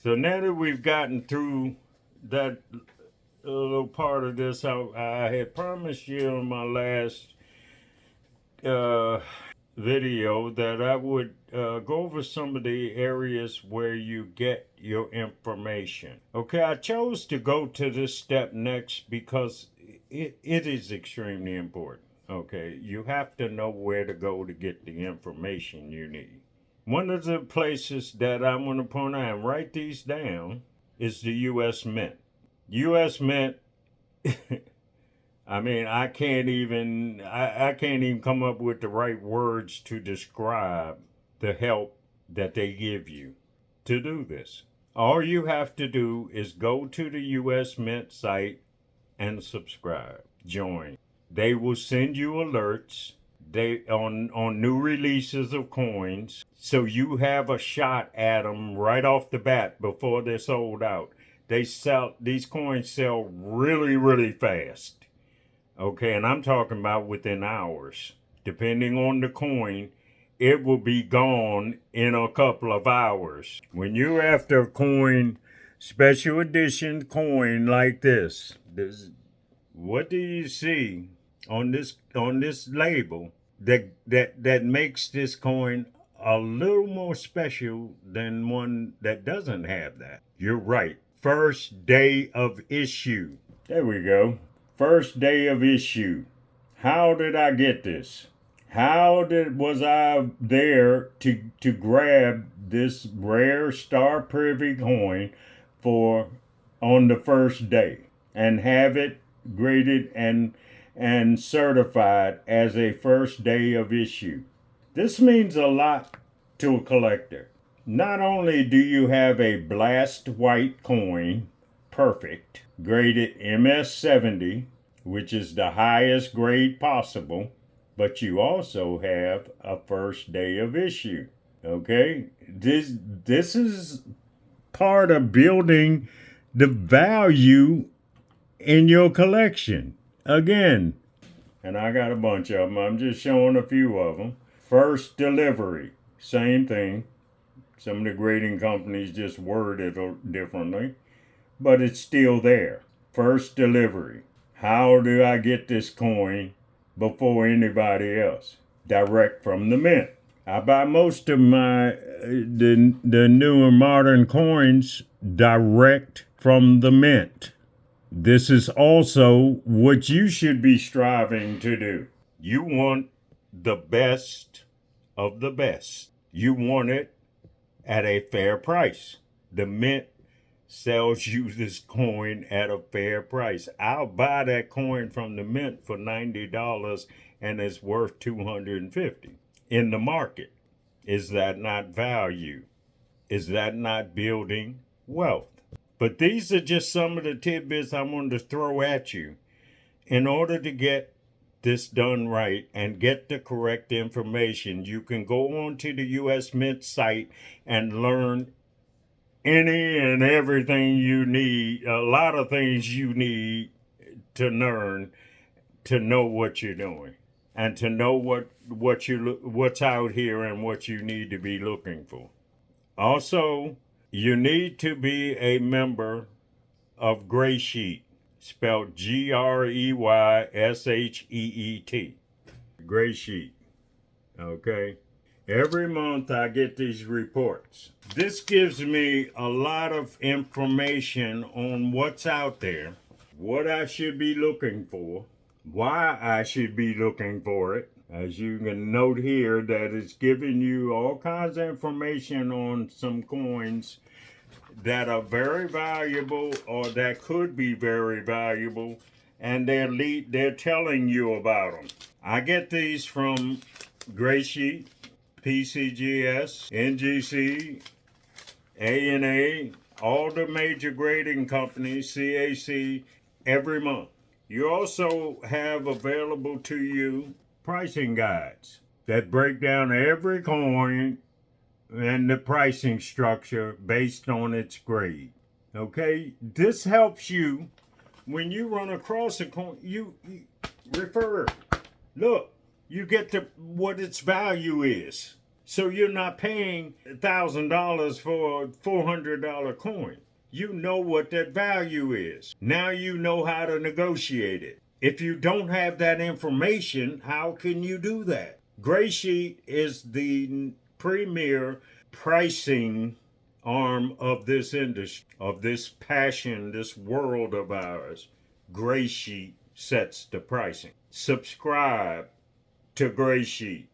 So now that we've gotten through that little part of this, I had promised you in my last uh, video that I would go over some of the areas where you get your information. Okay, I chose to go to this step next because it is extremely important. Okay, you have to know where to go to get the information you need. One of the places that I want to point out and write these down is the U.S. Mint. U.S. Mint. I mean, I can't even come up with the right words to describe the help that they give you to do this. All you have to do is go to the US Mint site and subscribe. Join. They will send you alerts on new releases of coins, so you have a shot at them right off the bat before they're sold out. These coins sell really fast. Okay, and I'm talking about within hours. Depending on the coin, it will be gone in a couple of hours. When you're after a coin, special edition coin like this, what do you see on this label that makes this coin a little more special than one that doesn't have that? You're right. First day of issue. There we go. First day of issue. How did I get this? Was I there to grab this rare star privy coin for on the first day and have it graded and certified as a first day of issue? This means a lot to a collector. Not only do you have a blast white coin, perfect, graded MS70, which is the highest grade possible, but you also have a first day of issue. Okay? This is part of building the value in your collection. Again, and I got a bunch of them. I'm just showing a few of them. First delivery, same thing. Some of the grading companies just word it differently, but it's still there. First delivery. How do I get this coin before anybody else? Direct from the mint. I buy most of the newer modern coins direct from the mint. This is also what you should be striving to do. You want the best of the best. You want it at a fair price. The mint sells you this coin at a fair price. I'll buy that coin from the mint for $90 and it's worth $250 in the market. Is that not value? Is that not building wealth? But these are just some of the tidbits I wanted to throw at you in order to get this done right and get the correct information. You can go on to the US Mint site and learn any and everything you need, a lot of things you need to learn to know what you're doing and to know what's out here and what you need to be looking for. Also, you need to be a member of Graysheet, spelled GREYSHEET. Graysheet. Okay? Every month I get these reports. This gives me a lot of information on what's out there, what I should be looking for, why I should be looking for it. As you can note here, that it's giving you all kinds of information on some coins that are very valuable or that could be very valuable, and they're telling you about them. I get these from Graysheet, PCGS, NGC, A&A, all the major grading companies, CAC, every month. You also have available to you pricing guides that break down every coin and the pricing structure based on its grade. Okay? This helps you when you run across a coin, you refer. Look, you get to what its value is. So you're not paying $1,000 for a $400 coin. You know what that value is. Now you know how to negotiate it. If you don't have that information, how can you do that? Graysheet is the premier pricing arm of this industry, of this passion, this world of ours. Graysheet sets the pricing. Subscribe to Graysheet.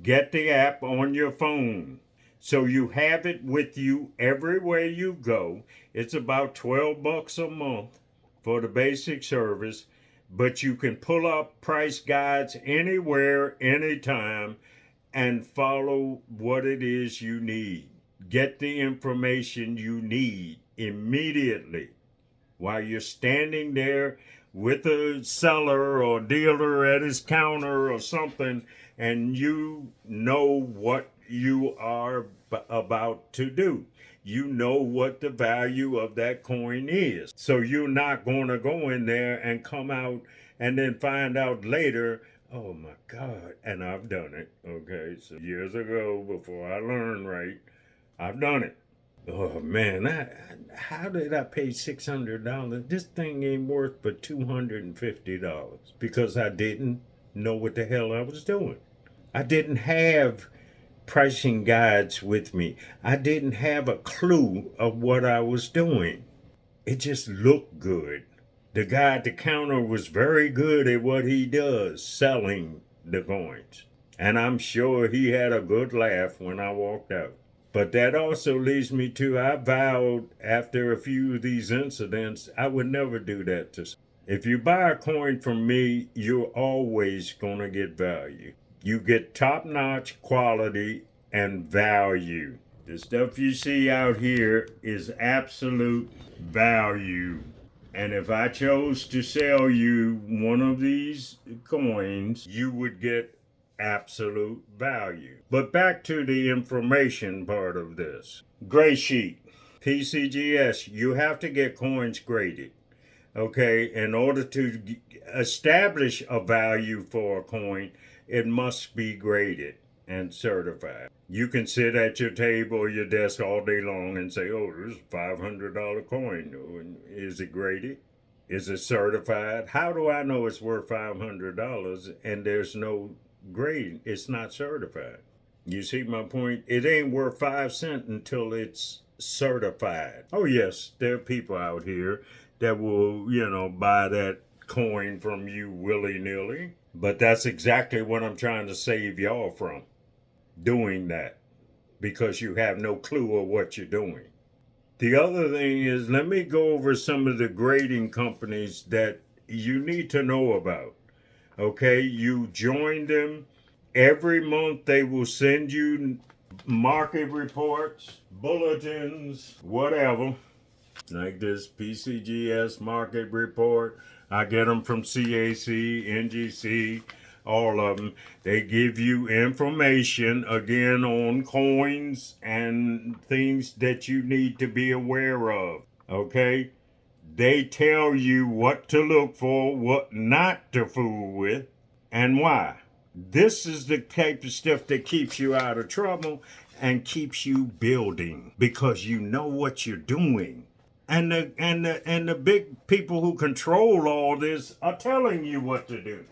Get the app on your phone so you have it with you everywhere you go. It's about $12 a month for the basic service, but you can pull up price guides anywhere, anytime, and follow what it is you need. Get the information you need immediately while you're standing there with a seller or dealer at his counter or something, and you know what you are about to do. You know what the value of that coin is. So you're not going to go in there and come out and then find out later, oh my God, and I've done it. Okay, so years ago, before I learned right, I've done it. Oh man, how did I pay $600? This thing ain't worth but $250 because I didn't know what the hell I was doing. I didn't have pricing guides with me. I didn't have a clue of what I was doing. It just looked good. The guy at the counter was very good at what he does, selling the coins. And I'm sure he had a good laugh when I walked out. But that also leads me to, I vowed after a few of these incidents, I would never do that to. If you buy a coin from me, you're always going to get value. You get top-notch quality and value. The stuff you see out here is absolute value. And if I chose to sell you one of these coins, you would get absolute value. But back to the information part of this. Graysheet, PCGS, you have to get coins graded. Okay, in order to establish a value for a coin, it must be graded and certified. You can sit at your table or your desk all day long and say, oh, this is a $500 coin. Is it graded? Is it certified? How do I know it's worth $500 and there's no grade? It's not certified. You see my point? It ain't worth 5 cents until it's certified. Oh yes, there are people out here that will, buy that coin from you willy-nilly. But that's exactly what I'm trying to save y'all from. Doing that. Because you have no clue of what you're doing. The other thing is, let me go over some of the grading companies that you need to know about. Okay, you join them. Every month they will send you market reports, bulletins, whatever. Like this PCGS market report. I get them from CAC, NGC, all of them. They give you information, again, on coins and things that you need to be aware of. Okay? They tell you what to look for, what not to fool with, and why. This is the type of stuff that keeps you out of trouble and keeps you building because you know what you're doing. And the big people who control all this are telling you what to do.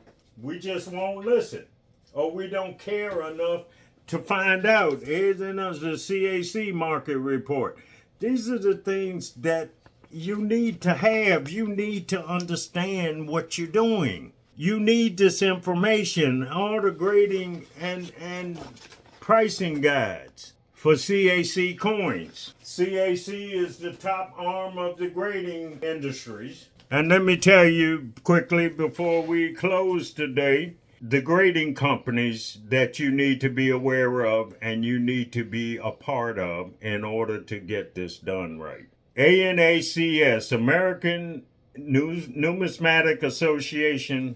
We just won't listen, or we don't care enough to find out. Here's another CAC market report. These are the things that you need to have. You need to understand what you're doing. You need this information, all the grading and pricing guides for CAC coins. CAC is the top arm of the grading industries. And let me tell you quickly before we close today, the grading companies that you need to be aware of and you need to be a part of in order to get this done right. ANACS, American Numismatic Association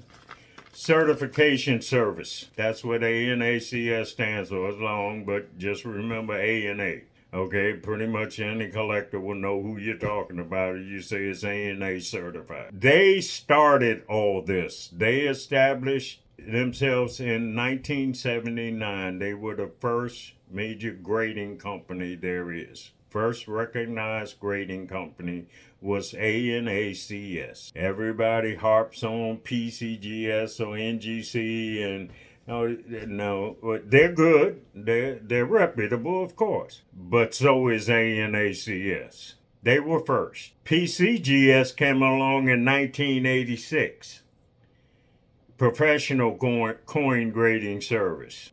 Certification Service. That's what ANACS stands for. It's long, but just remember ANA. Okay, pretty much any collector will know who you're talking about if you say it's ANA certified. They started all this. They established themselves in 1979. They were the first major grading company there is. First recognized grading company was ANACS. Everybody harps on PCGS or NGC, and no, they're good. They're reputable, of course. But so is ANACS. They were first. PCGS came along in 1986. Professional coin grading service.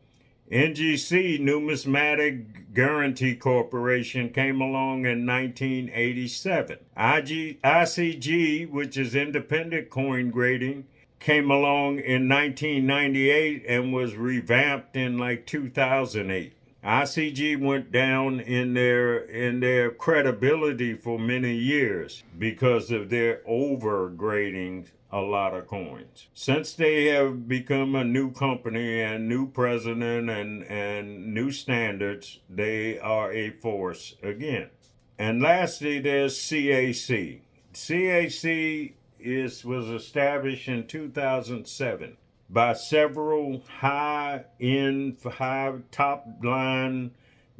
NGC, Numismatic Guarantee Corporation, came along in 1987. ICG, which is independent coin grading, came along in 1998 and was revamped in like 2008. ICG went down in their credibility for many years because of their overgrading a lot of coins. Since they have become a new company and new president and new standards, they are a force again. And lastly, there's CAC. CAC was established in 2007 by several high top line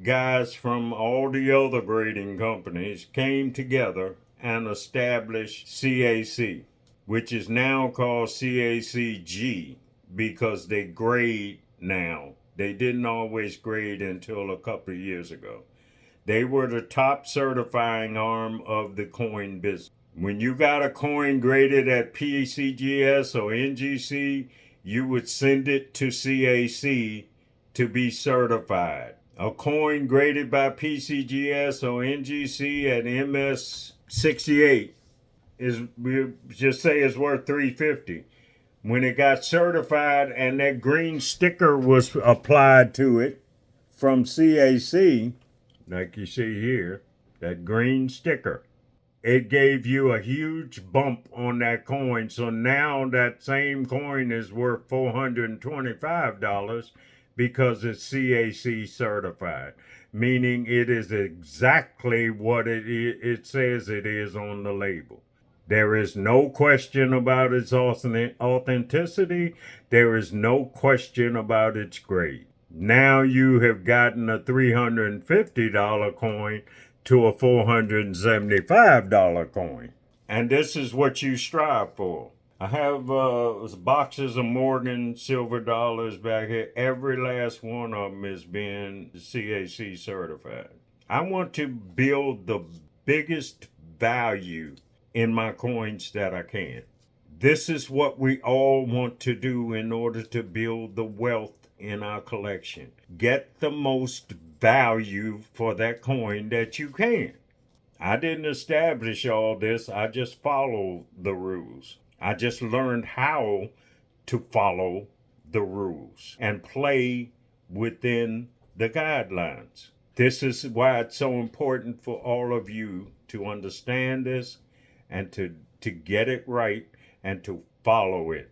guys from all the other grading companies came together and established CAC, which is now called CACG because they grade now. They didn't always grade until a couple of years ago. They were the top certifying arm of the coin business. When you got a coin graded at PCGS or NGC, you would send it to CAC to be certified. A coin graded by PCGS or NGC at MS68 is, we just say, it's worth $350. When it got certified and that green sticker was applied to it from CAC, like you see here, that green sticker, it gave you a huge bump on that coin. So now that same coin is worth $425 because it's CAC certified, meaning it is exactly what it says it is on the label. There is no question about its authenticity. There is no question about its grade. Now you have gotten a $350 coin to a $475 coin. And this is what you strive for. I have boxes of Morgan silver dollars back here. Every last one of them is being CAC certified. I want to build the biggest value in my coins that I can. This is what we all want to do in order to build the wealth in our collection. Get the most value for that coin that you can. I didn't establish all this. I just followed the rules. I just learned how to follow the rules and play within the guidelines. This is why it's so important for all of you to understand this and to get it right and to follow it.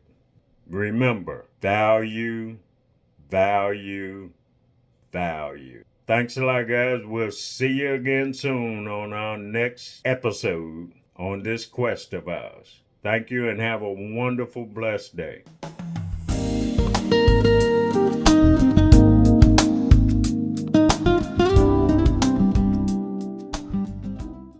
Remember, value, value, value. Thanks a lot, guys. We'll see you again soon on our next episode on this quest of ours. Thank you and have a wonderful, blessed day.